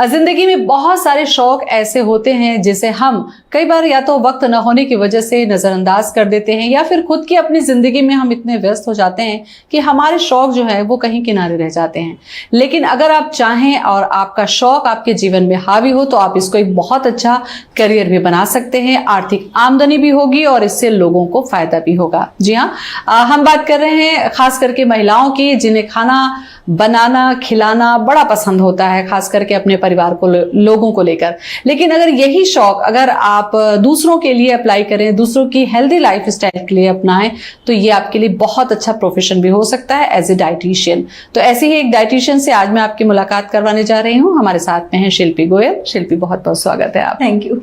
जिंदगी में बहुत सारे शौक ऐसे होते हैं जिसे हम कई बार या तो वक्त न होने की वजह से नजरअंदाज कर देते हैं या फिर खुद की अपनी जिंदगी में हम इतने व्यस्त हो जाते हैं कि हमारे शौक जो है वो कहीं किनारे रह जाते हैं। लेकिन अगर आप चाहें और आपका शौक आपके जीवन में हावी हो तो आप इसको एक बहुत अच्छा करियर भी बना सकते हैं, आर्थिक आमदनी भी होगी और इससे लोगों को फायदा भी होगा। जी हाँ, हम बात कर रहे हैं खास करके महिलाओं की जिन्हें खाना बनाना खिलाना बड़ा पसंद होता है, खास करके अपने परिवार को लोगों को लेकर। लेकिन अगर यही शौक अगर आप दूसरों के लिए अप्लाई करें, दूसरों की हेल्दी लाइफस्टाइल के लिए अपनाएं तो ये आपके लिए बहुत अच्छा प्रोफेशन भी हो सकता है एज ए डाइटिशियन। तो ऐसे ही एक डाइटिशियन से आज मैं आपकी मुलाकात करवाने जा रही हूँ। हमारे साथ में है शिल्पी गोयल। शिल्पी, बहुत बहुत स्वागत है आप। Thank you.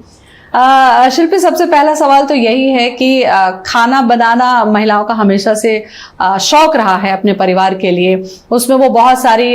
शिल्पी, सबसे पहला सवाल तो यही है कि खाना बनाना महिलाओं का हमेशा से शौक रहा है अपने परिवार के लिए। उसमें वो बहुत सारी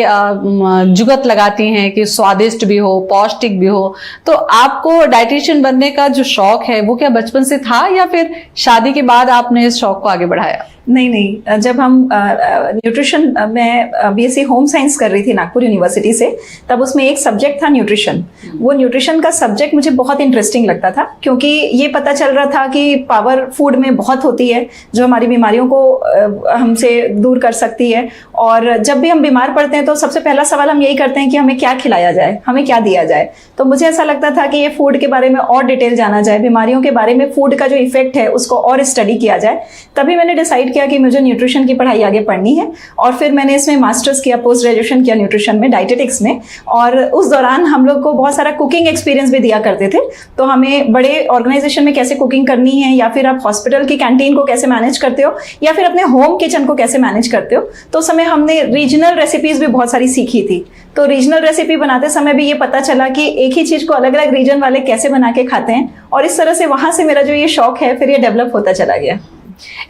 जुगत लगाती हैं कि स्वादिष्ट भी हो, पौष्टिक भी हो। तो आपको डाइटिशियन बनने का जो शौक है वो क्या बचपन से था या फिर शादी के बाद आपने इस शौक को आगे बढ़ाया? नहीं, जब हम न्यूट्रिशन मैं बीएससी होम साइंस कर रही थी नागपुर यूनिवर्सिटी से, तब उसमें एक सब्जेक्ट था न्यूट्रिशन। वो न्यूट्रिशन का सब्जेक्ट मुझे बहुत इंटरेस्टिंग लगता था क्योंकि ये पता चल रहा था कि पावर फूड में बहुत होती है जो हमारी बीमारियों को हमसे दूर कर सकती है। और जब भी हम बीमार पड़ते हैं तो सबसे पहला सवाल हम यही करते हैं कि हमें क्या खिलाया जाए, हमें क्या दिया जाए। तो मुझे ऐसा लगता था कि ये फूड के बारे में और डिटेल जाना जाए, बीमारियों के बारे में, फूड का जो इफेक्ट है उसको और स्टडी किया जाए। तभी मैंने डिसाइड किया कि मुझे न्यूट्रिशन की पढ़ाई आगे पढ़नी है और फिर मैंने इसमें मास्टर्स किया, पोस्ट ग्रेजुएशन किया न्यूट्रिशन में, डाइटेटिक्स में। और उस दौरान हम लोग को बहुत सारा कुकिंग एक्सपीरियंस भी दिया करते थे। तो हमें बड़े ऑर्गेनाइजेशन में कैसे कुकिंग करनी है या फिर आप हॉस्पिटल की कैंटीन को कैसे मैनेज करते हो या फिर अपने होम किचन को कैसे मैनेज करते हो। तो उस समय हमने रीजनल रेसिपीज भी बहुत सारी सीखी थी। तो रीजनल रेसिपी बनाते समय भी ये पता चला कि एक ही चीज को अलग अलग रीजन वाले कैसे बना के खाते हैं। और इस तरह से वहां से मेरा जो ये शौक है फिर ये डेवलप होता चला गया।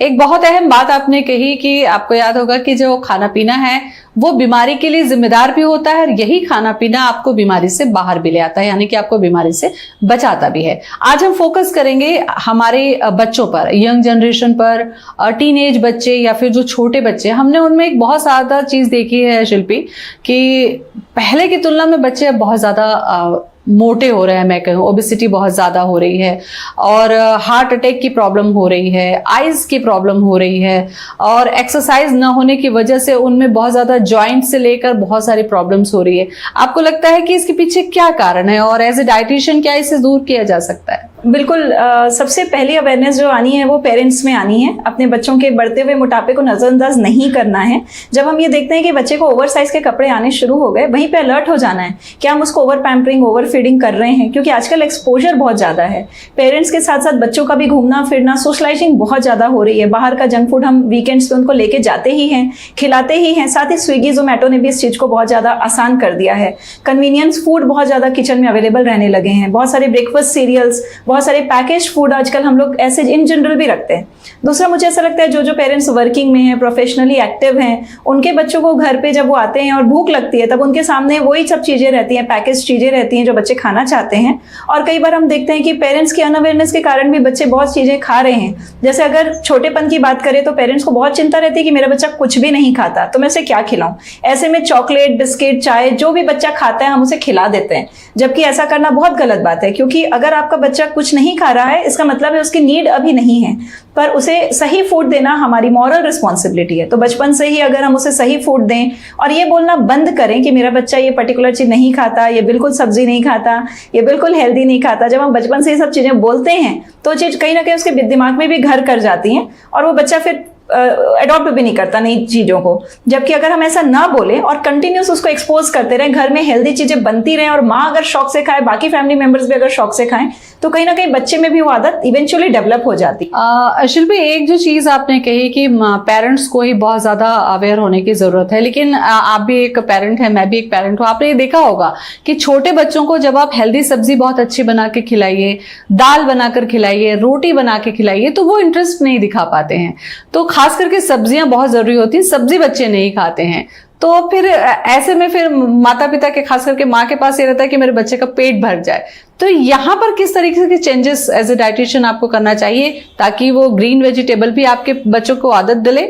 एक बहुत अहम बात आपने कही कि आपको याद होगा कि जो खाना पीना है वो बीमारी के लिए जिम्मेदार भी होता है और यही खाना पीना आपको बीमारी से बाहर भी ले आता है, यानी कि आपको बीमारी से बचाता भी है। आज हम फोकस करेंगे हमारे बच्चों पर, यंग जनरेशन पर, टीनेज बच्चे या फिर जो छोटे बच्चे। हमने उनमें एक बहुत ज्यादा चीज देखी है शिल्पी कि पहले की तुलना में बच्चे अब बहुत ज्यादा मोटे हो रहे हैं। मैं कहूँ ओबेसिटी बहुत ज्यादा हो रही है और हार्ट अटैक की प्रॉब्लम हो रही है, आइज की प्रॉब्लम हो रही है और एक्सरसाइज न होने की वजह से उनमें बहुत ज्यादा जॉइंट से लेकर बहुत सारी प्रॉब्लम्स हो रही है। आपको लगता है कि इसके पीछे क्या कारण है और एज ए डाइटिशियन क्या इसे दूर किया जा सकता है? बिल्कुल, सबसे पहली अवेयरनेस जो आनी है वो पेरेंट्स में आनी है। अपने बच्चों के बढ़ते हुए मोटापे को नजरअंदाज नहीं करना है। जब हम ये देखते हैं कि बच्चे को ओवर साइज के कपड़े आने शुरू हो गए, वहीं पे अलर्ट हो जाना है कि हम उसको ओवर पैम्परिंग, ओवर फीडिंग कर रहे हैं, क्योंकि आजकल एक्सपोजर बहुत ज्यादा है। पेरेंट्स के साथ साथ बच्चों का भी घूमना फिरना, सोशलाइजिंग बहुत ज्यादा हो रही है। बाहर का जंक फूड हम वीकेंड्स पे उनको लेके जाते ही हैं, खिलाते ही हैं। साथ ही स्विगी जोमेटो ने भी इस चीज को बहुत ज्यादा आसान कर दिया है। कन्वीनियंस फूड बहुत ज्यादा किचन में अवेलेबल रहने लगे हैं। बहुत सारे ब्रेकफास्ट सीरियल्स, बहुत सारे पैकेज फूड आजकल हम लोग ऐसे इन जनरल भी रखते हैं। दूसरा, मुझे ऐसा लगता है जो पेरेंट्स वर्किंग में हैं, प्रोफेशनली एक्टिव हैं, उनके बच्चों को घर पे जब वो आते हैं और भूख लगती है तब उनके सामने वही सब चीजें रहती हैं, पैकेज चीजें रहती हैं जो बच्चे खाना चाहते हैं। और कई बार हम देखते हैं कि पेरेंट्स की अनअवेयरनेस के कारण भी बच्चे बहुत चीजें खा रहे हैं। जैसे अगर छोटेपन की बात करें तो पेरेंट्स को बहुत चिंता रहती है कि मेरा बच्चा कुछ भी नहीं खाता तो मैं उसे क्या खिलाऊं। ऐसे में चॉकलेट, बिस्किट, चाय जो भी बच्चा खाता है हम उसे खिला देते हैं, जबकि ऐसा करना बहुत गलत बात है। क्योंकि अगर आपका बच्चा कुछ नहीं खा रहा है इसका मतलब है उसकी नीड अभी नहीं है, पर उसे सही फूड देना हमारी मॉरल रिस्पॉन्सिबिलिटी है। तो बचपन से ही अगर हम उसे सही फूड दें और ये बोलना बंद करें कि मेरा बच्चा ये पर्टिकुलर चीज नहीं खाता, ये बिल्कुल सब्जी नहीं खाता, ये बिल्कुल हेल्दी नहीं खाता, जब हम बचपन से ये सब चीजें बोलते हैं तो चीज कहीं ना कहीं उसके दिमाग में भी घर कर जाती हैं और वो बच्चा फिर अडॉप्ट भी नहीं करता नई चीजों को। जबकि अगर हम ऐसा ना बोलें और कंटिन्यूस उसको एक्सपोज करते रहें, घर में हेल्दी चीजें बनती रहें और माँ अगर शौक से खाए, बाकी फैमिली मेंबर्स भी अगर शौक से खाएं, तो कहीं ना कहीं बच्चे में भी वो आदत इवेंचुअली डेवलप हो जाती है। शिल्पी, एक जो चीज आपने कही कि पेरेंट्स को ही बहुत ज्यादा अवेयर होने की जरूरत है, लेकिन आप भी एक पेरेंट है, मैं भी एक पेरेंट हूँ। आपने ये देखा होगा कि छोटे बच्चों को जब आप हेल्दी सब्जी बहुत अच्छी बना के खिलाइए, दाल बनाकर खिलाइए, रोटी बना के खिलाइए, तो वो इंटरेस्ट नहीं दिखा पाते हैं। तो खास करके सब्जियां बहुत जरूरी होती हैं, सब्जी बच्चे नहीं खाते हैं। तो फिर ऐसे में फिर माता पिता के, खास करके माँ के पास ये रहता है कि मेरे बच्चे का पेट भर जाए। तो यहाँ पर किस तरीके के चेंजेस एज ए डाइटिशियन आपको करना चाहिए ताकि वो ग्रीन वेजिटेबल भी आपके बच्चों को आदत दिले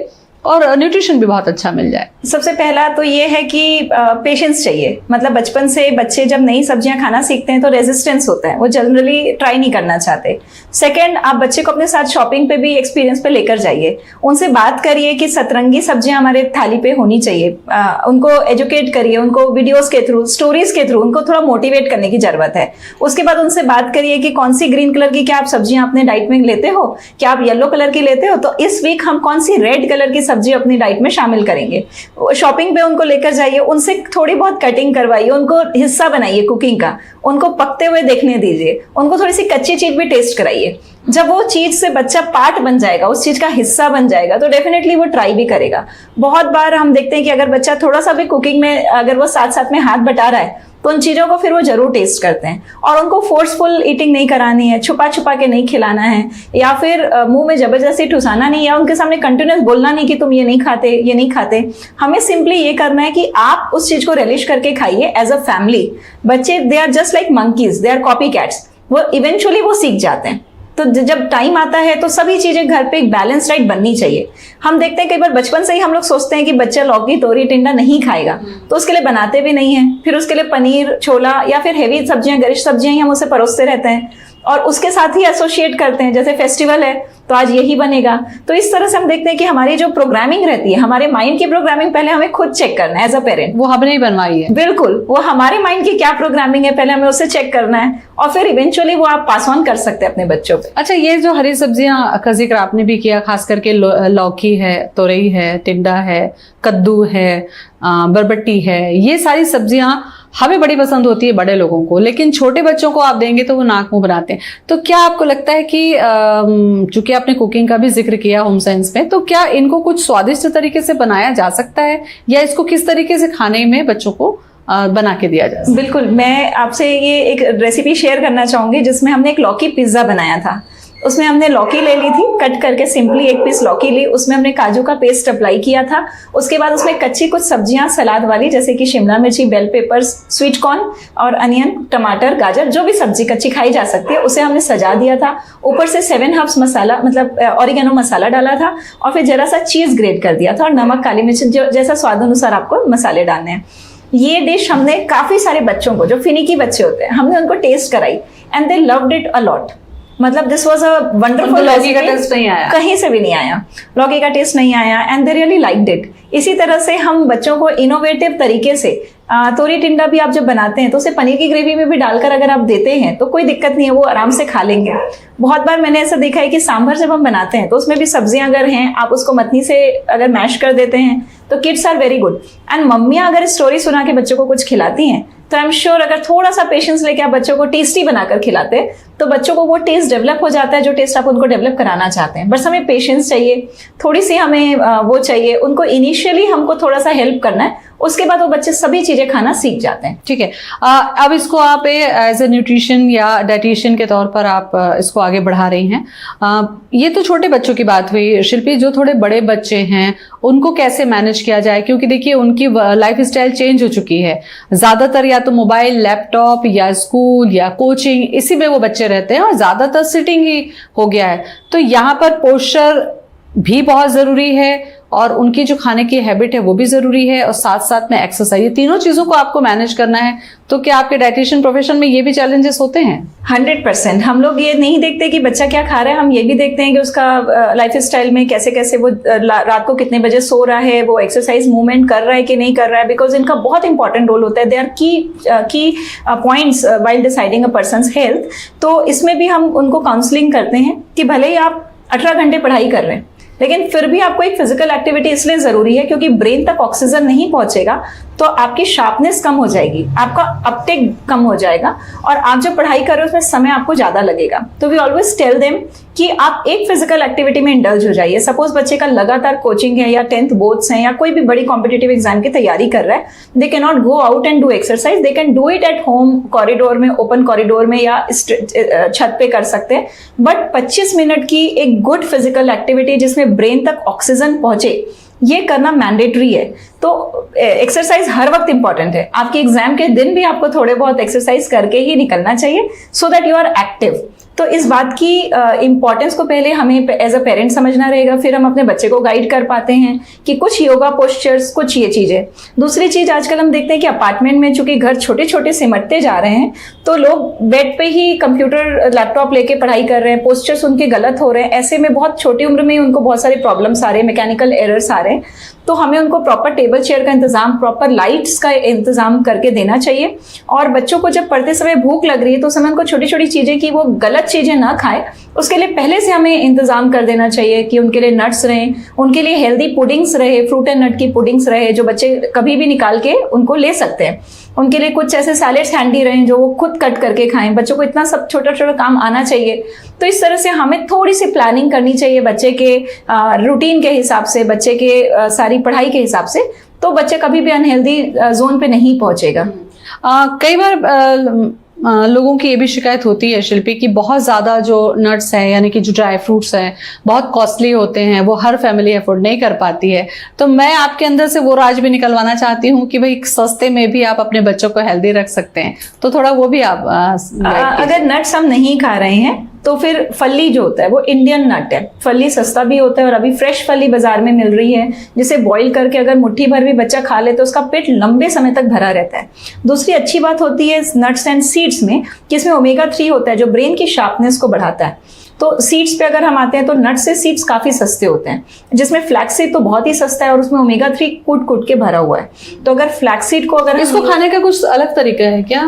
और न्यूट्रिशन भी बहुत अच्छा मिल जाए? सबसे पहला तो ये है कि पेशेंस चाहिए। मतलब बचपन से बच्चे जब नई सब्जियां खाना सीखते हैं तो रेजिस्टेंस होता है, वो जनरली ट्राई नहीं करना चाहते। सेकंड, आप बच्चे को अपने साथ शॉपिंग पे भी एक्सपीरियंस पे लेकर जाइए, उनसे बात करिए कि सतरंगी सब्जियां हमारे थाली पे होनी चाहिए। उनको एजुकेट करिए, उनको वीडियोस के थ्रू, स्टोरीज के थ्रू उनको थोड़ा मोटिवेट करने की जरूरत है। उसके बाद उनसे बात करिए कि कौन सी ग्रीन कलर की क्या आप सब्जियां अपने डाइट में लेते हो, क्या आप येलो कलर की लेते हो, तो इस वीक हम कौन सी रेड कलर की सब्जी अपनी डाइट में शामिल करेंगे। शॉपिंग पे उनको लेकर जाइए, उनसे थोड़ी बहुत कटिंग करवाइए, उनको हिस्सा बनाइए कुकिंग का, उनको पकते हुए देखने दीजिए, उनको थोड़ी सी कच्ची चीज भी टेस्ट कराइए। जब वो चीज से बच्चा पार्ट बन जाएगा, उस चीज का हिस्सा बन जाएगा, तो डेफिनेटली वो ट्राई भी करेगा। बहुत बार हम देखते हैं कि अगर बच्चा थोड़ा सा भी कुकिंग में अगर वो साथ साथ में हाथ बटा रहा है तो उन चीजों को फिर वो जरूर टेस्ट करते हैं। और उनको फोर्सफुल ईटिंग नहीं करानी है, छुपा छुपा के नहीं खिलाना है, या फिर मुंह में जबरदस्ती ठुसाना नहीं, या उनके सामने कंटिन्यूस बोलना नहीं कि तुम ये नहीं खाते, ये नहीं खाते। हमें सिंपली ये करना है कि आप उस चीज को रिलिश करके खाइए एज अ फैमिली। बच्चे they are just like monkeys, they are copy cats, वो इवेंचुअली वो सीख जाते हैं। तो जब टाइम आता है तो सभी चीजें घर पे एक बैलेंस डाइट बननी चाहिए। हम देखते हैं कई बार बचपन से ही हम लोग सोचते हैं कि बच्चा लौकी, तोरी, टिंडा नहीं खाएगा, तो उसके लिए बनाते भी नहीं है। फिर उसके लिए पनीर, छोला या फिर हेवी सब्जियां, गरिष्ठ सब्जियां ही हम उसे परोसते रहते हैं और उसके साथ ही एसोसिएट करते हैं, जैसे फेस्टिवल है तो आज यही बनेगा। तो इस तरह से हम देखते हैं कि हमारी जो प्रोग्रामिंग रहती है, हमारे माइंड की प्रोग्रामिंग पहले हमें खुद चेक करना है एज अ पेरेंट। वो हमने ही बनवाई है, बिल्कुल, वो हमारे माइंड की क्या प्रोग्रामिंग है पहले हमें उसे चेक करना है और फिर इवेंचुअली वो आप पास ऑन कर सकते हैं अपने बच्चों पे। अच्छा, ये जो हरी सब्जियां का जिक्र आपने भी किया, खास करके लौकी है, तोरई है, टिंडा है, कद्दू है, बरबट्टी है, ये सारी सब्जियां हमें बड़ी पसंद होती है बड़े लोगों को, लेकिन छोटे बच्चों को आप देंगे तो वो नाक मुंह बनाते हैं। तो क्या आपको लगता है कि चूंकि आपने कुकिंग का भी जिक्र किया होम साइंस में, तो क्या इनको कुछ स्वादिष्ट तरीके से बनाया जा सकता है, या इसको किस तरीके से खाने में बच्चों को बना के दिया जाए? बिल्कुल, मैं आपसे ये एक रेसिपी शेयर करना चाहूंगी जिसमें हमने एक लौकी पिज्जा बनाया था। उसमें हमने लौकी ले ली थी, कट करके सिंपली एक पीस लौकी ली, उसमें हमने काजू का पेस्ट अप्लाई किया था। उसके बाद उसमें कच्ची कुछ सब्जियां सलाद वाली, जैसे कि शिमला मिर्ची, बेल पेपर्स, स्वीट कॉर्न और अनियन, टमाटर, गाजर, जो भी सब्जी कच्ची खाई जा सकती है, उसे हमने सजा दिया था। ऊपर से 7 हर्ब्स मसाला, मतलब ऑरिगेनो मसाला डाला था, और फिर जरा सा चीज ग्रेट कर दिया था, और नमक, काली मिर्च, जो जैसा स्वाद अनुसार आपको मसाले डालने हैं। ये डिश हमने काफी सारे बच्चों को, जो फिनिकी बच्चे होते हैं, हमने उनको टेस्ट कराई and they loved it a lot. मतलब दिस वाज अ वंडरफुल। लौकी का टेस्ट नहीं आया, कहीं से भी नहीं आया, लौकी का टेस्ट नहीं आया, and they really liked it. इसी तरह से हम बच्चों को इनोवेटिव तरीके से तोरी टिंडा भी आप जब बनाते हैं तो उसे पनीर की ग्रेवी में भी डालकर अगर आप देते हैं तो कोई दिक्कत नहीं है, वो आराम से खा लेंगे। बहुत बार मैंने ऐसा देखा है कि सांभर जब हम बनाते हैं तो उसमें भी सब्जियां अगर हैं, आप उसको मथनी से अगर मैश कर देते हैं तो kids are very good. And मम्मियां अगर स्टोरी सुना के बच्चों को कुछ खिलाती हैं तो आई एम श्योर अगर थोड़ा सा पेशेंस लेके आप बच्चों को टेस्टी बनाकर खिलाते हैं तो बच्चों को वो टेस्ट डेवलप हो जाता है जो टेस्ट आप उनको डेवलप कराना चाहते हैं। बस हमें पेशेंस चाहिए, थोड़ी सी हमें वो चाहिए, उनको इनिशियली हमको थोड़ा सा हेल्प करना है, उसके बाद वो बच्चे सभी चीजें खाना सीख जाते हैं। ठीक है, अब इसको आप एज ए न्यूट्रिशन या डाइटिशियन के तौर पर आप इसको आगे बढ़ा रही हैं। ये तो छोटे बच्चों की बात हुई। शिल्पी, जो थोड़े बड़े बच्चे हैं उनको कैसे मैनेज किया जाए, क्योंकि देखिए उनकी लाइफ स्टाइल चेंज हो चुकी है, ज्यादातर या तो मोबाइल, लैपटॉप या स्कूल या कोचिंग, इसी में वो बच्चे रहते हैं और ज्यादातर सिटिंग ही हो गया है। तो यहाँ पर पोस्चर भी बहुत जरूरी है और उनकी जो खाने की हैबिट है वो भी जरूरी है, और साथ साथ में एक्सरसाइज, ये तीनों चीजों को आपको मैनेज करना है। तो क्या आपके डाइटिशियन प्रोफेशन में ये भी चैलेंजेस होते हैं? 100%। हम लोग ये नहीं देखते कि बच्चा क्या खा रहा है, हम ये भी देखते हैं कि उसका लाइफ स्टाइल में कैसे कैसे वो रात को कितने बजे सो रहा है, वो एक्सरसाइज मूवमेंट कर रहा है कि नहीं कर रहा है, बिकॉज इनका बहुत इंपॉर्टेंट रोल होता है। दे आर की पॉइंट्स वाइल डिसाइडिंग अ पर्सन्स हेल्थ। तो इसमें भी हम उनको काउंसलिंग करते हैं कि भले ही आप 18 घंटे पढ़ाई कर रहे हैं, लेकिन फिर भी आपको एक फिजिकल एक्टिविटी इसलिए जरूरी है क्योंकि ब्रेन तक ऑक्सीजन नहीं पहुंचेगा तो आपकी शार्पनेस कम हो जाएगी, आपका अपटेक कम हो जाएगा, और आप जब पढ़ाई कर रहे हो उसमें समय आपको ज्यादा लगेगा। तो वी ऑलवेज टेल देम कि आप एक फिजिकल एक्टिविटी में इंडल्ज हो जाइए। सपोज बच्चे का लगातार कोचिंग है या 10th बोर्ड्स हैं या कोई भी बड़ी कॉम्पिटिटिव एग्जाम की तैयारी कर रहा है, they can not go out and do exercise, they can do it at home, corridor में, ओपन कॉरिडोर में या छत पे कर सकते हैं। बट 25 मिनट की एक गुड फिजिकल एक्टिविटी जिसमें ब्रेन तक ऑक्सीजन पहुंचे, ये करना मैंडेटरी है। तो एक्सरसाइज हर वक्त इंपॉर्टेंट है। आपके एग्जाम के दिन भी आपको थोड़े बहुत एक्सरसाइज करके ही निकलना चाहिए so that you are active. तो इस बात की इम्पोर्टेंस को पहले हमें एज अ पेरेंट समझना रहेगा, फिर हम अपने बच्चे को गाइड कर पाते हैं कि कुछ योगा पोस्चर्स, कुछ ये चीज़ें। दूसरी चीज़ आजकल हम देखते हैं कि अपार्टमेंट में चूंकि घर छोटे छोटे सिमटते जा रहे हैं, तो लोग बेड पे ही कंप्यूटर लैपटॉप लेके पढ़ाई कर रहे हैं, पोस्चर्स उनके गलत हो रहे हैं। ऐसे में बहुत छोटी उम्र में ही उनको बहुत सारे प्रॉब्लम्स आ रहे हैं, मैकेनिकल एरर्स आ रहे हैं। तो हमें उनको प्रॉपर टेबल चेयर का इंतजाम, प्रॉपर लाइट्स का इंतजाम करके देना चाहिए। और बच्चों को जब पढ़ते समय भूख लग रही है तो उस समय उनको छोटी छोटी चीज़ें कि वो गलत चीज़ें ना खाएं, उसके लिए पहले से हमें इंतजाम कर देना चाहिए कि उनके लिए नट्स रहें, उनके लिए हेल्दी पुडिंग्स रहे, फ्रूट एंड नट की पुडिंग्स रहे जो बच्चे कभी भी निकाल के उनको ले सकते हैं। उनके लिए कुछ ऐसे सैलेड्स हैंडी रहें जो वो खुद कट करके खाएं। बच्चों को इतना सब छोटा छोटा काम आना चाहिए। तो इस तरह से हमें थोड़ी सी प्लानिंग करनी चाहिए बच्चे के रूटीन के हिसाब से, बच्चे के सारी पढ़ाई के हिसाब से, तो बच्चे कभी भी अनहेल्दी जोन पे नहीं पहुंचेगा। कई बार लोगों की ये भी शिकायत होती है शिल्पी कि बहुत ज़्यादा जो नट्स हैं यानी कि जो ड्राई फ्रूट्स हैं बहुत कॉस्टली होते हैं, वो हर फैमिली अफोर्ड नहीं कर पाती है। तो मैं आपके अंदर से वो राज भी निकलवाना चाहती हूँ कि भाई सस्ते में भी आप अपने बच्चों को हेल्दी रख सकते हैं, तो थोड़ा वो भी आप अगर नट्स हम नहीं खा रहे हैं तो फिर फली जो होता है वो इंडियन नट है। फली सस्ता भी होता है और अभी फ्रेश फली बाजार में मिल रही है, जिसे बॉईल करके अगर मुट्ठी भर भी बच्चा खा ले तो उसका पेट लंबे समय तक भरा रहता है। दूसरी अच्छी बात होती है नट्स एंड सीड्स में कि इसमें ओमेगा 3 होता है जो ब्रेन की शार्पनेस को बढ़ाता है। तो सीड्स पे अगर हम आते हैं तो नट्स से सीड्स काफी सस्ते होते हैं, जिसमें फ्लैक्सीड तो बहुत ही सस्ता है और उसमें ओमेगा 3 कूट कूट के भरा हुआ है। तो अगर फ्लैक्सीड को अगर इसको खाने का कुछ अलग तरीका है क्या?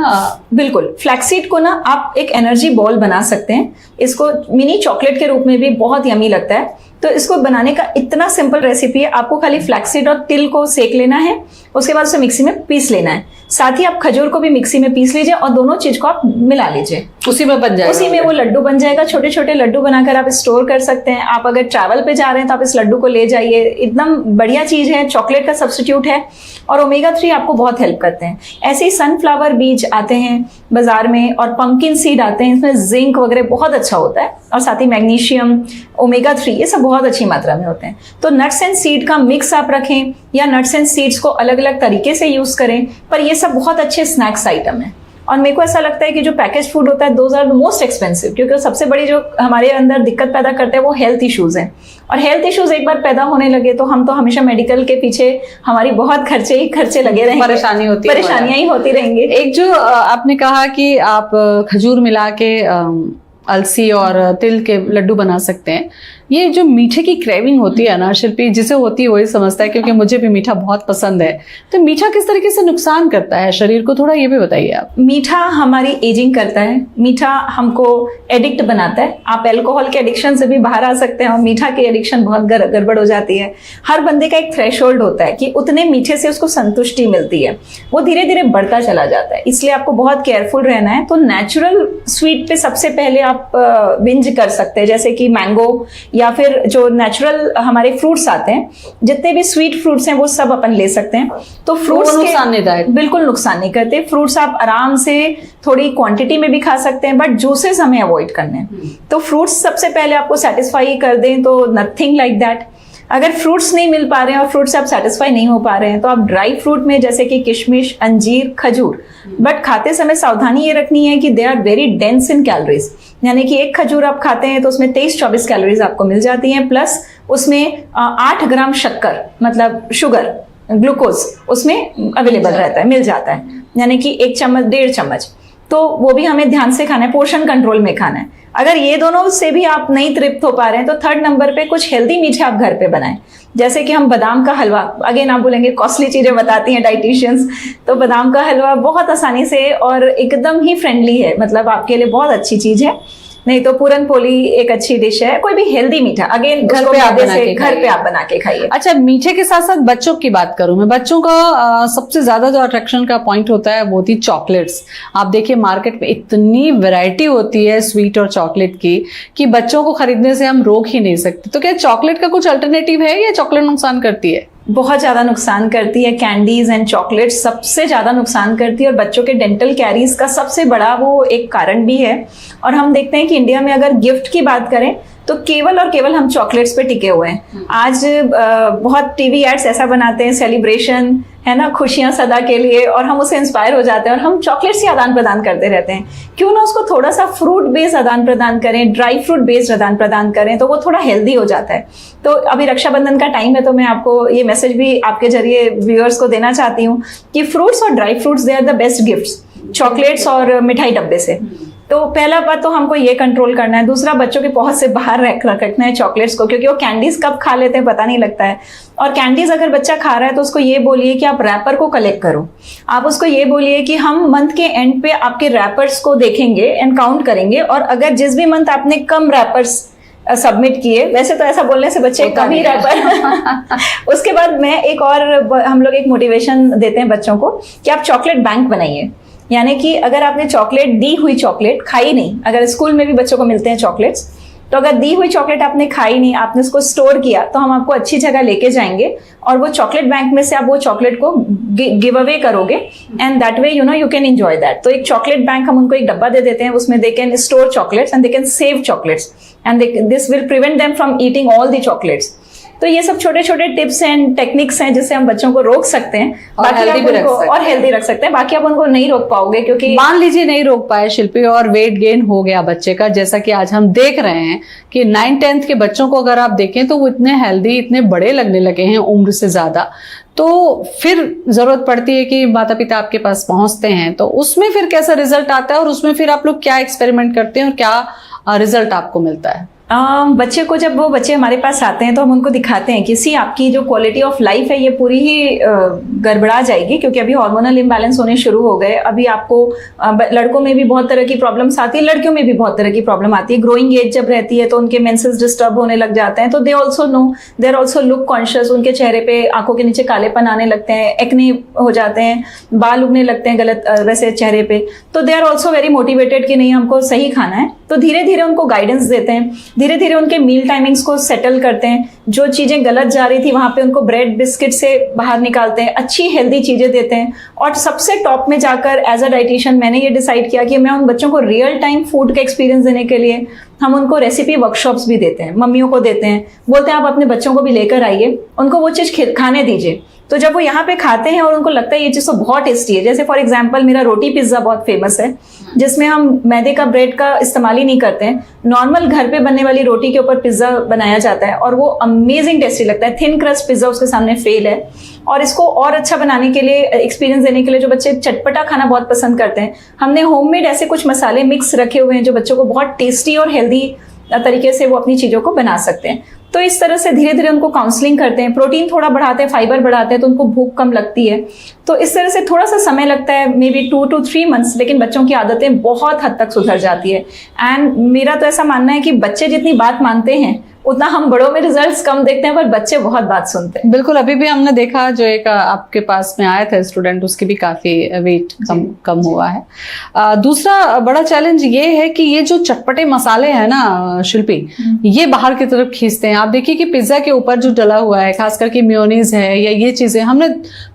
बिल्कुल, फ्लैक्सीड को ना आप एक एनर्जी बॉल बना सकते हैं। इसको मिनी चॉकलेट के रूप में भी बहुत यमी लगता है। तो इसको बनाने का इतना सिंपल रेसिपी है, आपको खाली फ्लैक्सीड और तिल को सेक लेना है, उसके बाद उसे मिक्सी में पीस लेना है। साथ ही आप खजूर को भी मिक्सी में पीस लीजिए और दोनों चीज को आप मिला लीजिए, उसी में बन जाएगा। उसी में वो लड्डू बन जाएगा। छोटे छोटे लड्डू बनाकर आप स्टोर कर सकते हैं। आप अगर ट्रैवल पे जा रहे हैं तो आप इस लड्डू को ले जाइए, एकदम बढ़िया चीज है, चॉकलेट का सब्स्टिट्यूट है और ओमेगा 3 आपको बहुत हेल्प करते हैं। ऐसे ही सनफ्लावर बीज आते हैं बाजार में और पंपकिन सीड आते हैं, इसमें जिंक वगैरह बहुत अच्छा होता है और साथ ही मैग्नीशियम, ओमेगा 3 ये सब बहुत अच्छी मात्रा में होते हैं। तो नट्स एंड सीड का मिक्स आप रखें या नट्स एंड सीड्स को अलग अलग तरीके से यूज करें, पर ये सब बहुत अच्छे स्नैक्स आइटम है। और मेरे को ऐसा लगता है कि जो पैकेज फूड होता है those are the most expensive, क्योंकि सबसे बड़ी जो हमारे अंदर दिक्कत पैदा करते हैं वो हेल्थ इश्यूज हैं। और हेल्थ इश्यूज एक बार पैदा होने लगे तो हम तो हमेशा मेडिकल के पीछे हमारी बहुत खर्चे ही खर्चे लगे रहेंगे, परेशानियां ही होती रहेंगी। एक जो आपने कहा कि आप खजूर मिला के अलसी और तिल के लड्डू बना सकते हैं, ये जो मीठे की क्रेविंग होती है ना शिल्पी, जिसे होती है वही समझता है, क्योंकि मुझे भी मीठा बहुत पसंद है। तो मीठा किस तरीके से नुकसान करता है शरीर को, थोड़ा ये भी बताइए आप। मीठा हमारी एजिंग करता है, मीठा हमको एडिक्ट बनाता है। आप अल्कोहल के एडिक्शन से भी बाहर आ सकते हैं और मीठा की एडिक्शन बहुत गड़बड़ हो जाती है। हर बंदे का एक थ्रेशोल्ड होता है कि उतने मीठे से उसको संतुष्टि मिलती है, वो धीरे धीरे बढ़ता चला जाता है। इसलिए आपको बहुत केयरफुल रहना है। तो नेचुरल स्वीट पे सबसे पहले आप विंज कर सकते हैं, जैसे कि मैंगो या फिर जो नेचुरल हमारे फ्रूट्स आते हैं, जितने भी स्वीट फ्रूट्स हैं वो सब अपन ले सकते हैं। तो फ्रूट्स नुकसान नहीं देते, बिल्कुल नुकसान नहीं करते। फ्रूट्स आप आराम से थोड़ी क्वांटिटी में भी खा सकते हैं, बट जूसेस हमें अवॉइड करने हैं। तो फ्रूट्स सबसे पहले आपको सेटिस्फाई कर दें तो नथिंग लाइक दैट। अगर फ्रूट्स नहीं मिल पा रहे हैं और फ्रूट से आप सेटिस्फाई नहीं हो पा रहे हैं तो आप ड्राई फ्रूट में जैसे कि किशमिश, अंजीर, खजूर, बट खाते समय सावधानी ये रखनी है कि they are very dense in calories. यानी कि एक खजूर आप खाते हैं तो उसमें 23-24 कैलोरीज आपको मिल जाती हैं, प्लस उसमें 8 ग्राम शक्कर मतलब शुगर, ग्लूकोज उसमें अवेलेबल रहता है, मिल जाता है। यानी कि 1 चम्मच 1.5 चम्मच, तो वो भी हमें ध्यान से खाना है, पोर्शन कंट्रोल में खाना है। अगर ये दोनों से भी आप नहीं तृप्त हो पा रहे हैं तो 3rd नंबर पे कुछ हेल्दी मीठे आप घर पे बनाएं। जैसे कि हम बादाम का हलवा, अगेन आप बोलेंगे कॉस्टली चीजें बताती हैं डाइटिशियंस, तो बादाम का हलवा बहुत आसानी से और एकदम ही फ्रेंडली है, मतलब आपके लिए बहुत अच्छी चीज है। नहीं तो पूरन पोली एक अच्छी डिश है, कोई भी हेल्दी मीठा अगेन घर पे आप बना के खाइए। अच्छा, मीठे के साथ साथ बच्चों की बात करूं मैं, बच्चों का सबसे ज्यादा जो अट्रैक्शन का पॉइंट होता है वो होती चॉकलेट्स। आप देखिए मार्केट में इतनी वैरायटी होती है स्वीट और चॉकलेट की कि बच्चों को खरीदने से हम रोक ही नहीं सकते। तो क्या चॉकलेट का कुछ अल्टरनेटिव है या चॉकलेट नुकसान करती है? बहुत ज़्यादा नुकसान करती है। कैंडीज एंड चॉकलेट सबसे ज़्यादा नुकसान करती है और बच्चों के डेंटल कैरीज का सबसे बड़ा वो एक कारण भी है। और हम देखते हैं कि इंडिया में अगर गिफ्ट की बात करें तो केवल और केवल हम चॉकलेट्स पे टिके हुए हैं। आज बहुत टीवी एड्स ऐसा बनाते हैं, सेलिब्रेशन है ना, खुशियां सदा के लिए, और हम उससे इंस्पायर हो जाते हैं और हम चॉकलेट्स ही आदान प्रदान करते रहते हैं। क्यों ना उसको थोड़ा सा फ्रूट बेस्ड आदान प्रदान करें, ड्राई फ्रूट बेस्ड आदान प्रदान करें, तो वो थोड़ा हेल्दी हो जाता है। तो अभी रक्षाबंधन का टाइम है, तो मैं आपको ये मैसेज भी आपके जरिए व्यूअर्स को देना चाहती हूँ कि फ्रूट्स और dry fruits they are the best gifts chocolates और मिठाई डब्बे से। तो पहला बात तो हमको ये कंट्रोल करना है। दूसरा, बच्चों की पहुंच से बाहर रखना है चॉकलेट्स को, क्योंकि वो कैंडीज कब खा लेते हैं पता नहीं लगता है। और कैंडीज अगर बच्चा खा रहा है तो उसको ये बोलिए कि आप रैपर को कलेक्ट करो। आप उसको ये बोलिए कि हम मंथ के एंड पे आपके रैपर्स को देखेंगे एंड काउंट करेंगे, और अगर जिस भी मंथ आपने कम रैपर्स सबमिट किए, वैसे तो ऐसा बोलने से बच्चे कम ही रैपर उसके बाद मैं एक और, हम लोग एक मोटिवेशन देते हैं बच्चों को कि आप चॉकलेट बैंक बनाइए। यानी कि अगर आपने चॉकलेट दी हुई चॉकलेट खाई नहीं, अगर स्कूल में भी बच्चों को मिलते हैं चॉकलेट्स, तो अगर दी हुई चॉकलेट आपने खाई नहीं, आपने उसको स्टोर किया, तो हम आपको अच्छी जगह लेके जाएंगे और वो चॉकलेट बैंक में से आप वो चॉकलेट को गिव अवे करोगे, and that way you can enjoy that. तो एक चॉकलेट बैंक हम उनको एक डब्बा दे देते हैं, उसमें they can store chocolates and they can save chocolates and this will prevent them from eating all the chocolates. तो ये सब छोटे छोटे टिप्स एंड टेक्निक्स हैं जिससे हम बच्चों को रोक सकते हैं, बाकी आप हेल्दी रख सकते हैं। बाकी आप उनको नहीं रोक पाओगे, क्योंकि मान लीजिए नहीं रोक पाए शिल्पी और वेट गेन हो गया बच्चे का, जैसा कि आज हम देख रहे हैं कि 9th-10th के बच्चों को अगर आप देखें तो वो इतने हेल्दी, इतने बड़े लगने लगे हैं उम्र से ज्यादा, तो फिर जरूरत पड़ती है कि माता पिता आपके पास पहुंचते हैं, तो उसमें फिर कैसा रिजल्ट आता है और उसमें फिर आप लोग क्या एक्सपेरिमेंट करते हैं और क्या रिजल्ट आपको मिलता है? बच्चे को, जब वो बच्चे हमारे पास आते हैं तो हम उनको दिखाते हैं कि सी आपकी जो क्वालिटी ऑफ लाइफ है ये पूरी ही गड़बड़ा जाएगी, क्योंकि अभी हार्मोनल इम्बैलेंस होने शुरू हो गए। अभी आपको लड़कों में भी बहुत तरह की प्रॉब्लम्स आती है, लड़कियों में भी बहुत तरह की प्रॉब्लम आती है। ग्रोइंग एज जब रहती है तो उनके मेंसेस डिस्टर्ब होने लग जाते हैं, तो they also know, they are also look conscious. उनके चेहरे पे, आंखों के नीचे कालेपन आने लगते हैं, एक्ने हो जाते हैं, बाल उगने लगते हैं गलत वैसे चेहरे पे। तो they are also very motivated कि नहीं हमको सही खाना है। तो धीरे धीरे उनको गाइडेंस देते हैं, धीरे धीरे उनके मील टाइमिंग्स को सेटल करते हैं। जो चीजें गलत जा रही थी वहां पे उनको ब्रेड बिस्किट से बाहर निकालते हैं, अच्छी हेल्दी चीजें देते हैं। और सबसे टॉप में जाकर एज अ डाइटिशियन मैंने ये डिसाइड किया कि मैं उन बच्चों को रियल टाइम फूड का एक्सपीरियंस देने के लिए हम उनको रेसिपी वर्कशॉप्स भी देते हैं, मम्मियों को देते हैं, बोलते हैं आप अपने बच्चों को भी लेकर आइए, उनको वो चीज खाने दीजिए। तो जब वो यहाँ पे खाते हैं और उनको लगता है ये चीज़ तो बहुत टेस्टी है, जैसे फॉर एग्जांपल मेरा रोटी पिज्ज़ा बहुत फेमस है, जिसमें हम मैदे का ब्रेड का इस्तेमाल ही नहीं करते हैं, नॉर्मल घर पे बनने वाली रोटी के ऊपर पिज्ज़ा बनाया जाता है और वो अमेजिंग टेस्टी लगता है। थिन क्रस्ट पिज्ज़ा उसके सामने फेल है। और इसको और अच्छा बनाने के लिए, एक्सपीरियंस देने के लिए, जो बच्चे चटपटा खाना बहुत पसंद करते हैं, हमने होममेड ऐसे कुछ मसाले मिक्स रखे हुए हैं जो बच्चों को बहुत टेस्टी और हेल्दी तरीके से वो अपनी चीज़ों को बना सकते हैं। तो इस तरह से धीरे धीरे उनको काउंसलिंग करते हैं, प्रोटीन थोड़ा बढ़ाते हैं, फाइबर बढ़ाते हैं, तो उनको भूख कम लगती है। तो इस तरह से थोड़ा सा समय लगता है, मे बी 2 to 3 months, लेकिन बच्चों की आदतें बहुत हद तक सुधर जाती है। एंड मेरा तो ऐसा मानना है कि बच्चे जितनी बात मानते हैं उतना हम बड़ों में रिजल्ट्स कम देखते हैं, पर बच्चे बहुत बात सुनते हैं। बिल्कुल, अभी भी हमने देखा जो एक आपके पास में आया था स्टूडेंट, उसकी भी काफी वेट कम हुआ है। दूसरा बड़ा चैलेंज ये है कि ये जो चटपटे मसाले हैं ना शिल्पी, ये बाहर की तरफ खींचते हैं। आप देखिए कि पिज्जा के ऊपर जो डला हुआ है, खास करके मेयोनीज है या ये चीजें, हमने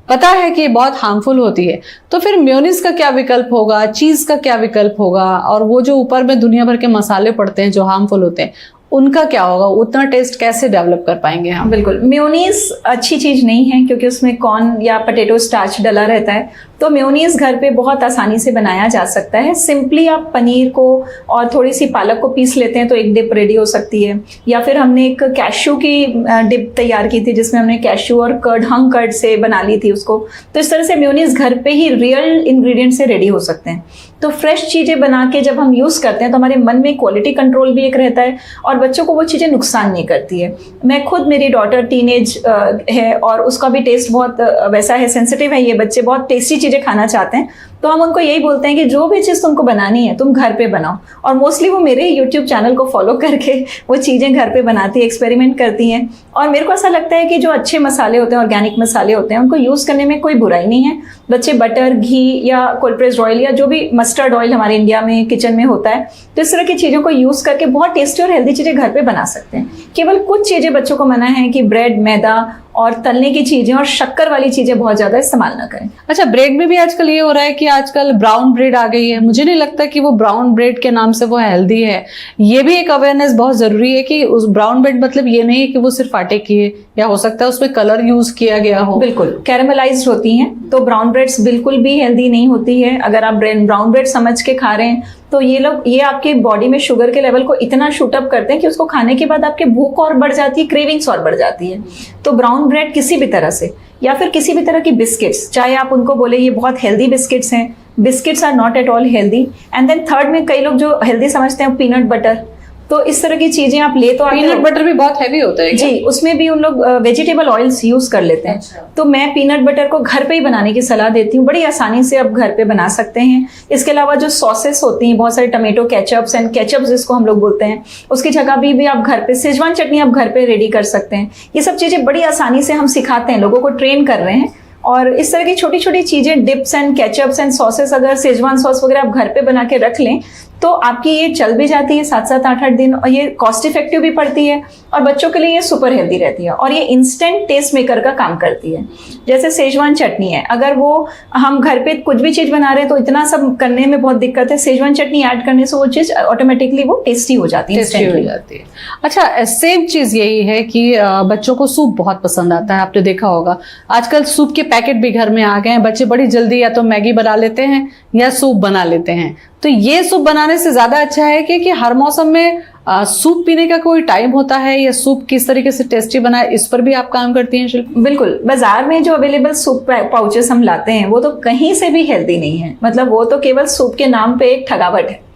पता है कि बहुत हार्मफुल होती है, तो फिर मेयोनीज का क्या विकल्प होगा, चीज का क्या विकल्प होगा, और वो जो ऊपर में दुनिया भर के मसाले पड़ते हैं जो हार्मफुल होते हैं, उनका क्या होगा? उतना टेस्ट कैसे डेवलप कर पाएंगे हम? बिल्कुल, मेयोनीज अच्छी चीज नहीं है क्योंकि उसमें कॉर्न या पोटैटो स्टार्च डला रहता है। तो मेयोनीज घर पे बहुत आसानी से बनाया जा सकता है। सिंपली आप पनीर को और थोड़ी सी पालक को पीस लेते हैं तो एक डिप रेडी हो सकती है। या फिर हमने एक कैश्यू की डिप तैयार की थी जिसमें हमने कैश्यू और कर्ड, हंग कर्ड से बना ली थी उसको। तो इस तरह से मेयोनीज घर पे ही रियल इंग्रेडिएंट से रेडी हो सकते हैं। तो फ्रेश चीजें बना के जब हम यूज करते हैं तो हमारे मन में क्वालिटी कंट्रोल भी एक रहता है और बच्चों को वो चीजें नुकसान नहीं करती है। मैं खुद, मेरी डॉटर टीनेज है और उसका भी टेस्ट बहुत वैसा है, सेंसिटिव है। ये बच्चे बहुत टेस्टी चीजें खाना चाहते हैं, तो हम उनको यही बोलते हैं कि जो भी चीज़ तुमको बनानी है तुम घर पे बनाओ। और मोस्टली वो मेरे यूट्यूब चैनल को फॉलो करके वो चीज़ें घर पे बनाती है, एक्सपेरिमेंट करती हैं। और मेरे को ऐसा लगता है कि जो अच्छे मसाले होते हैं, ऑर्गेनिक मसाले होते हैं, उनको यूज़ करने में कोई बुराई नहीं है। बच्चे बटर, घी या कोल्ड प्रेस्ड ऑयल या जो भी मस्टर्ड ऑयल हमारे इंडिया में किचन में होता है, तो इस तरह की चीज़ों को यूज़ करके बहुत टेस्टी और हेल्दी चीज़ें घर पे बना सकते हैं। केवल कुछ चीज़ें बच्चों को मना है कि ब्रेड, मैदा और तलने की चीज़ें और शक्कर वाली चीज़ें बहुत ज़्यादा इस्तेमाल ना करें। अच्छा, ब्रेड में भी आजकल ये हो रहा है कि आजकल ब्राउन ब्रेड आ गई है, मुझे नहीं लगता कि वो ब्राउन ब्रेड के नाम से वो हेल्दी है। ये भी एक अवेयरनेस बहुत जरूरी है कि उस ब्राउन ब्रेड मतलब ये नहीं है कि वो सिर्फ आटे की है, या हो सकता है उसमें कलर यूज किया गया हो। बिल्कुल कैरेमलाइज्ड होती हैं, तो ब्राउन ब्रेड्स बिल्कुल भी हेल्दी नहीं होती है। अगर आप ब्राउन ब्रेड समझ के खा रहे हैं तो ये आपके बॉडी में शुगर के लेवल को इतना शूट अप करते हैं कि उसको खाने के बाद आपकी भूख और बढ़ जाती है, क्रेविंग्स और बढ़ जाती है। तो ब्राउन ब्रेड किसी भी तरह से, या फिर किसी भी तरह की बिस्किट्स, चाहे आप उनको बोले ये बहुत हेल्दी बिस्किट्स हैं, biscuits are not at all healthy. And then third में कई लोग जो हेल्दी समझते हैं पीनट बटर, तो इस तरह की चीजें आप ले तो आते पीनट बटर भी बहुत हैवी होता है क्या? जी, उसमें भी उन लोग वेजिटेबल ऑयल्स यूज कर लेते हैं। अच्छा। तो मैं पीनट बटर को घर पे ही बनाने की सलाह देती हूँ, बड़ी आसानी से आप घर पे बना सकते हैं। इसके अलावा जो सॉसेस होती हैं, बहुत सारे टमेटो केचप्स एंड केचप्स जिसको हम लोग बोलते हैं, उसकी जगह भी आप घर पे सेजवान चटनी आप घर पे रेडी कर सकते हैं। ये सब चीजें बड़ी आसानी से हम सिखाते हैं, लोगों को ट्रेन कर रहे हैं। और इस तरह की छोटी छोटी चीजें, dips and ketchups and sauces, अगर सेजवान सॉस वगैरह आप घर पे बना के रख लें तो आपकी ये चल भी जाती है 7-7 8-8 दिन, और ये कॉस्ट इफेक्टिव भी पड़ती है, और बच्चों के लिए ये सुपर हेल्दी रहती है, और ये इंस्टेंट टेस्ट मेकर का काम करती है। जैसे सेजवान चटनी है, अगर वो हम घर पे कुछ भी चीज बना रहे हैं तो इतना सब करने में बहुत दिक्कत है, सेजवान चटनी ऐड करने से वो चीज ऑटोमेटिकली वो टेस्टी हो जाती है, टेस्टी हो जाती है। अच्छा, सेम चीज यही है कि बच्चों को सूप बहुत पसंद आता है, आपने देखा होगा आजकल सूप के पैकेट भी घर में आ गए हैं। बच्चे बड़ी जल्दी या तो मैगी बना लेते हैं या सूप बना लेते हैं। तो ये सूप बनाने से ज्यादा अच्छा है कि हर मौसम में सूप पीने का कोई टाइम होता है, या सूप किस तरीके से टेस्टी बनाए, इस पर भी आप काम करती हैं शिल्पी? बिल्कुल, बाजार में जो अवेलेबल सूप पाउचेस हम लाते हैं वो तो कहीं से भी हेल्दी नहीं है, मतलब वो तो केवल सूप के नाम पे एक ठगावट है।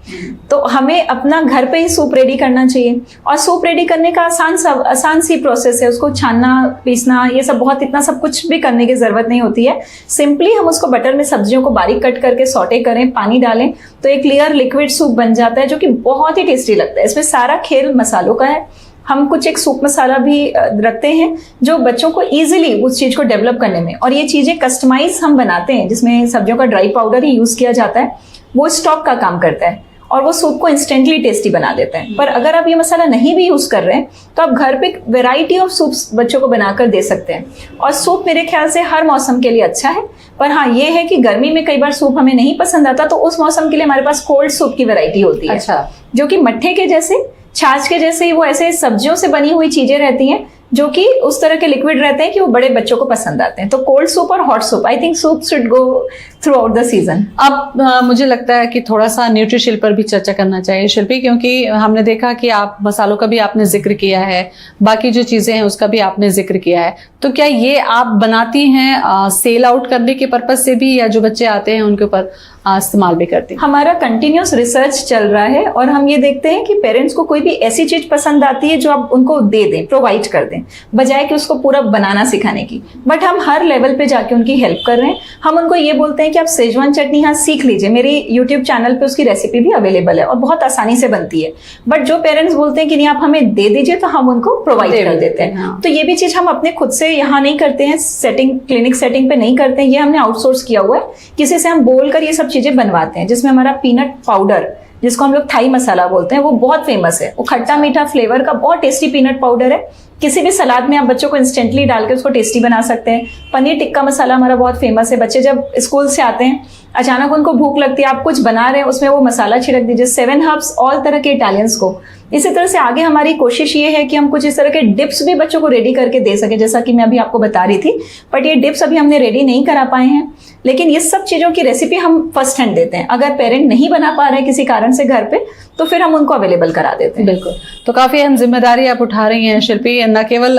तो हमें अपना घर पे ही सूप रेडी करना चाहिए, और सूप रेडी करने का आसान सी प्रोसेस है। उसको छानना, पीसना, ये सब बहुत इतना सब कुछ भी करने की जरूरत नहीं होती है। सिंपली हम उसको बटर में सब्जियों को बारीक कट करके सॉटे करें, पानी डालें तो एक क्लियर लिक्विड सूप बन जाता है, जो कि बहुत ही टेस्टी लगता है। इसमें सारा खेल मसालों का है। हम कुछ एक सूप मसाला भी रखते हैं जो बच्चों को इजीली उस चीज को डेवलप करने में, और ये चीजें कस्टमाइज हम बनाते हैं जिसमें सब्जियों का ड्राई पाउडर ही यूज किया जाता है, वो स्टॉक का काम करता है और वो सूप को इंस्टेंटली टेस्टी बना देता है। पर अगर आप ये मसाला नहीं भी यूज कर रहे हैं तो आप घर पे वेराइटी ऑफ सूप्स बच्चों को बनाकर दे सकते हैं। और सूप मेरे ख्याल से हर मौसम के लिए अच्छा है, पर हाँ ये है कि गर्मी में कई बार सूप हमें नहीं पसंद आता, तो उस मौसम के लिए हमारे पास कोल्ड सूप की वेराइटी होती है। अच्छा। जो कि मट्ठे के जैसे, छाछ के जैसे ही वो ऐसे सब्जियों से बनी हुई चीजें रहती हैं, जो कि उस तरह के लिक्विड रहते हैं कि वो बड़े बच्चों को पसंद आते हैं। तो कोल्ड सूप और hot soup, I think soup should go through out the season. अब मुझे लगता है कि थोड़ा सा न्यूट्रिशन पर भी चर्चा करना चाहिए शिल्पी, क्योंकि हमने देखा कि आप मसालों का भी आपने जिक्र किया है, बाकी जो चीजें हैं उसका भी आपने जिक्र किया है। तो क्या ये आप बनाती हैं सेल आउट करने के पर्पज से भी, या जो बच्चे आते हैं उनके ऊपर इस्तेमाल भी करते हैं? हमारा कंटिन्यूस रिसर्च चल रहा है, और हम ये देखते हैं कि पेरेंट्स को कोई भी ऐसी चीज पसंद आती है जो आप उनको दे दें, प्रोवाइड कर दें, बजाय कि उसको पूरा बनाना सिखाने की। बट हम हर लेवल पे जाके उनकी हेल्प कर रहे हैं। हम उनको ये बोलते हैं कि आप सेजवान चटनी यहाँ सीख लीजिए, मेरी यूट्यूब चैनल पे उसकी रेसिपी भी अवेलेबल है और बहुत आसानी से बनती है। बट जो पेरेंट्स बोलते हैं कि नहीं आप हमें दे दीजिए, तो हम उनको प्रोवाइड कर देते हैं। हाँ। तो ये भी चीज हम अपने खुद से यहाँ नहीं करते हैं, सेटिंग क्लिनिक सेटिंग पे नहीं करते हैं, ये हमने आउटसोर्स किया हुआ है। किसी से हम बोलकर ये सब चीजें बनवाते हैं, जिसमें हमारा पीनट पाउडर, जिसको हम लोग थाई मसाला बोलते हैं, वो बहुत फेमस है। वो खट्टा मीठा फ्लेवर का बहुत टेस्टी पीनट पाउडर है। किसी भी सलाद में आप बच्चों को इंस्टेंटली डाल के उसको टेस्टी बना सकते हैं। पनीर टिक्का मसाला हमारा बहुत फेमस है। बच्चे जब स्कूल से आते हैं, अचानक उनको भूख लगती है, आप कुछ बना रहे हैं, उसमें वो मसाला छिड़क दीजिए। 7 हर्ब्स ऑल तरह के इटालियंस को। इसी तरह से आगे हमारी कोशिश ये है कि हम कुछ इस तरह के डिप्स भी बच्चों को रेडी करके दे सके, जैसा कि मैं अभी आपको बता रही थी। बट ये डिप्स अभी हमने रेडी नहीं करा पाए हैं, लेकिन ये सब चीजों की रेसिपी हम फर्स्ट हैंड देते हैं। अगर पेरेंट नहीं बना पा रहे हैं किसी कारण से घर पे, तो फिर हम उनको अवेलेबल करा देते हैं। बिल्कुल। तो काफी अहम जिम्मेदारी आप उठा रही हैं शिल्पी, न केवल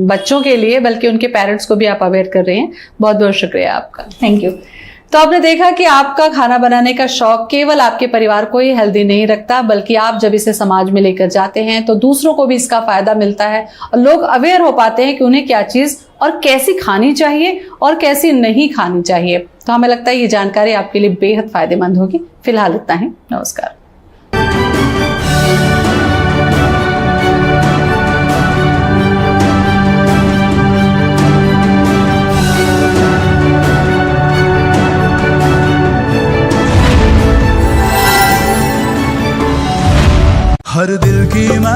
बच्चों के लिए बल्कि उनके पेरेंट्स को भी आप अवेयर कर रही हैं। बहुत बहुत शुक्रिया आपका। Thank you. तो आपने देखा कि आपका खाना बनाने का शौक केवल आपके परिवार को ही हेल्दी नहीं रखता, बल्कि आप जब इसे समाज में लेकर जाते हैं तो दूसरों को भी इसका फायदा मिलता है और लोग अवेयर हो पाते हैं कि उन्हें क्या चीज और कैसी खानी चाहिए और कैसी नहीं खानी चाहिए। तो हमें लगता है ये जानकारी आपके लिए बेहद फायदेमंद होगी। फिलहाल इतना ही, नमस्कार। हर दिल की मैं